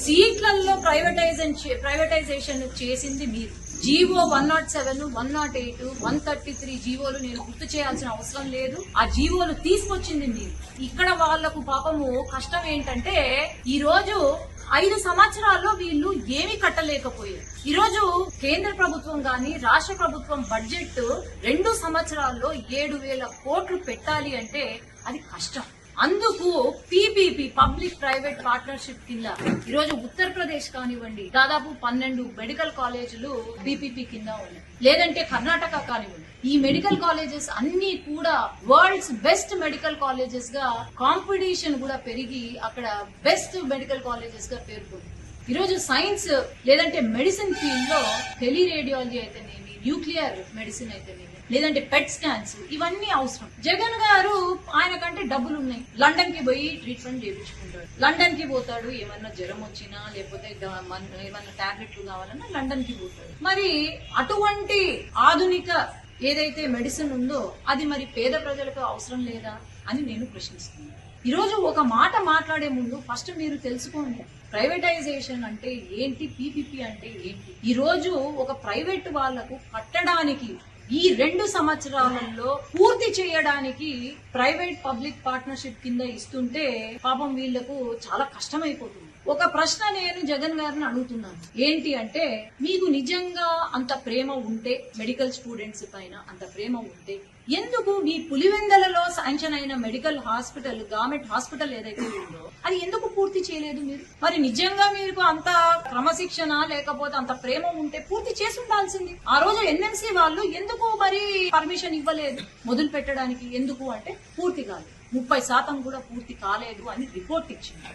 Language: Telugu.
సీట్లలో ప్రైవేటైజేషన్ చేసింది మీరు. జీవో 107, 108, 133 జీవోలు నేను గుర్తు చేయాల్సిన అవసరం లేదు. ఆ జీవోలు తీసుకొచ్చింది మీరు. ఇక్కడ వాళ్లకు పాపము కష్టం ఏంటంటే ఈ రోజు 5 సంవత్సరాల్లో వీళ్ళు ఏమీ కట్టలేకపోయారు. ఈ రోజు కేంద్ర ప్రభుత్వం గాని రాష్ట్ర ప్రభుత్వం బడ్జెట్ 2 సంవత్సరాల్లో 7,000 కోట్లు పెట్టాలి అంటే అది కష్టం. అందుకు పీపీపీ పబ్లిక్ ప్రైవేట్ పార్ట్నర్షిప్ కింద ఈరోజు ఉత్తరప్రదేశ్ కానివ్వండి దాదాపు 12 మెడికల్ కాలేజీలు పీపీపీ కింద ఉన్నాయి. లేదంటే కర్ణాటక కానివ్వండి, ఈ మెడికల్ కాలేజెస్ అన్ని కూడా వరల్డ్స్ బెస్ట్ మెడికల్ కాలేజెస్ గా కాంపిటీషన్ కూడా పెరిగి అక్కడ బెస్ట్ మెడికల్ కాలేజెస్ గా పేర్కొంది. ఈరోజు సైన్స్ లేదంటే మెడిసిన్ ఫీల్డ్ లో టెలిరేడియాలజీ అయితేనేమి, న్యూక్లియర్ మెడిసిన్ అయితేనేమి, లేదంటే పెట్ స్కాన్స్, ఇవన్నీ అవసరం. జగన్ గారు ఆయన కంటే డబ్బులు ఉన్నాయి, లండన్ కి పోయి ట్రీట్మెంట్ చేయించుకుంటాడు. లండన్ కి పోతాడు, ఏమన్నా జ్వరం వచ్చినా లేకపోతే ఏమన్నా టాబ్లెట్లు కావాలన్నా లండన్ కి పోతాడు. మరి అటువంటి ఆధునిక ఏదైతే మెడిసిన్ ఉందో అది మరి పేద ప్రజలకు అవసరం లేదా అని నేను ప్రశ్నిస్తున్నాను. ఈ రోజు ఒక మాట మాట్లాడే ముందు ఫస్ట్ మీరు తెలుసుకోండి, ప్రైవేటైజేషన్ అంటే ఏంటి, పీపీపీ అంటే ఏంటి. ఈ రోజు ఒక ప్రైవేట్ వాళ్లకు కట్టడానికి ఈ 2 సంవత్సరాలలో పూర్తి చేయడానికి ప్రైవేట్ పబ్లిక్ పార్ట్నర్షిప్ కింద ఇస్తుంటే పాపం వీళ్లకు చాలా కష్టమైపోతుంది. ఒక ప్రశ్న నేను జగన్ గారిని అడుగుతున్నాను, ఏంటి అంటే మీకు నిజంగా అంత ప్రేమ ఉంటే మెడికల్ స్టూడెంట్స్ పైన అంత ప్రేమ ఉంటే ఎందుకు మీ పులివెందలలో శాంక్షన్ అయిన మెడికల్ హాస్పిటల్, గవర్నమెంట్ హాస్పిటల్ ఏదైతే ఉందో అది ఎందుకు పూర్తి చేయలేదు మీరు? మరి నిజంగా మీకు అంత క్రమశిక్షణ లేకపోతే అంత ప్రేమ ఉంటే పూర్తి చేసి ఉండాల్సింది. ఆ రోజు ఎన్ఎంసీ వాళ్ళు ఎందుకు మరి పర్మిషన్ ఇవ్వలేదు మొదలు పెట్టడానికి? ఎందుకు అంటే పూర్తి కాలేదు, 30% కూడా పూర్తి కాలేదు అని రిపోర్ట్ ఇచ్చింది.